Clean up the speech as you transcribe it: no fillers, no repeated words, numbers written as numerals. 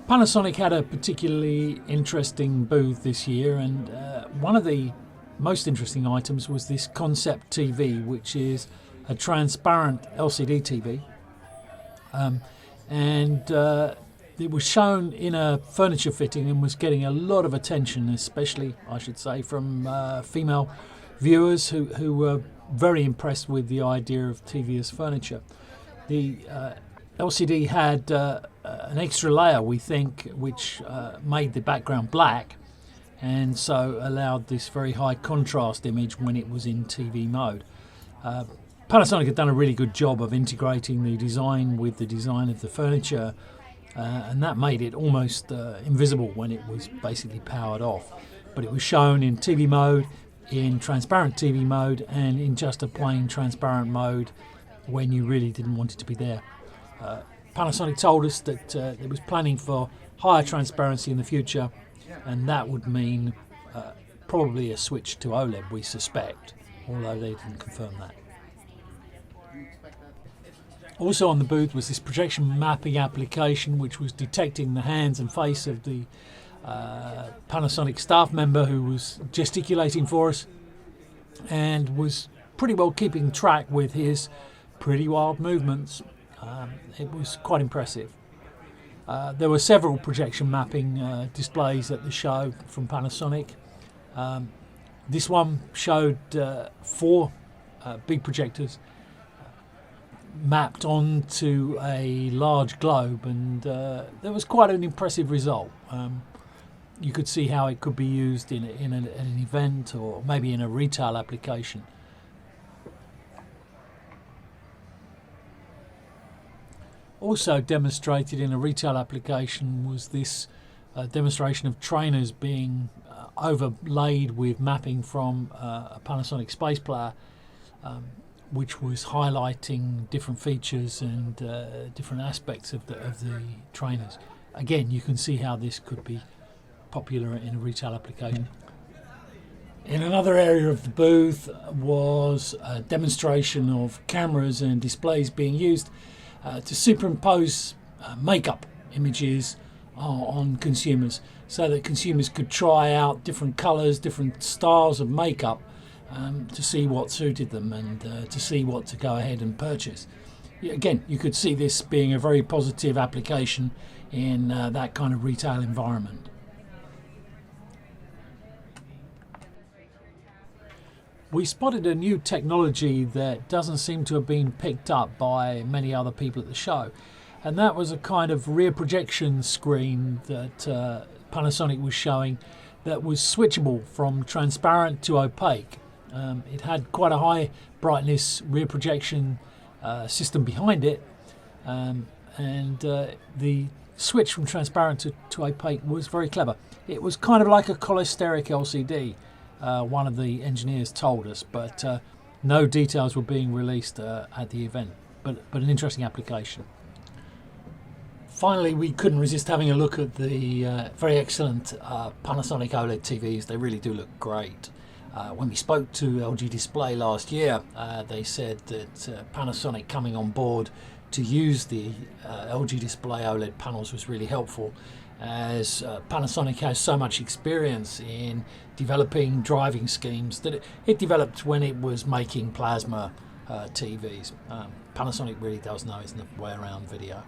Panasonic had a particularly interesting booth this year, and one of the most interesting items was this concept TV, which is a transparent LCD TV. It was shown in a furniture fitting and was getting a lot of attention, especially, I should say, from female viewers who were very impressed with the idea of TV as furniture. The LCD had an extra layer, we think, which made the background black, and so allowed this very high contrast image when it was in TV mode. Panasonic had done a really good job of integrating the design with the design of the furniture, and that made it almost invisible when it was basically powered off. But it was shown in TV mode, in transparent TV mode, and in just a plain transparent mode when you really didn't want it to be there. Panasonic told us that it was planning for higher transparency in the future, and that would mean probably a switch to OLED, we suspect, although they didn't confirm that. Also on the booth was this projection mapping application, which was detecting the hands and face of the Panasonic staff member who was gesticulating for us, and was pretty well keeping track with his pretty wild movements. It was quite impressive. There were several projection mapping displays at the show from Panasonic. This one showed 4 big projectors mapped onto a large globe, and there was quite an impressive result. You could see how it could be used in an event, or maybe in a retail application. Also demonstrated in a retail application was this demonstration of trainers being overlaid with mapping from a Panasonic space player, which was highlighting different features and different aspects of the trainers. Again, you can see how this could be popular in a retail application. In another area of the booth was a demonstration of cameras and displays being used to superimpose makeup images on consumers, so that consumers could try out different colours, different styles of makeup, to see what suited them and to see what to go ahead and purchase. Again, you could see this being a very positive application in that kind of retail environment. We spotted a new technology that doesn't seem to have been picked up by many other people at the show, and that was a kind of rear projection screen that Panasonic was showing that was switchable from transparent to opaque. It had quite a high brightness rear projection system behind it, and the switch from transparent to opaque was very clever. It was kind of like a cholesteric LCD, one of the engineers told us, but no details were being released at the event, but an interesting application. Finally, we couldn't resist having a look at the very excellent Panasonic OLED TVs. They really do look great. When we spoke to LG Display last year, they said that Panasonic coming on board to use the LG Display OLED panels was really helpful, as Panasonic has so much experience in developing driving schemes that it developed when it was making plasma TVs. Panasonic really does know its way around video.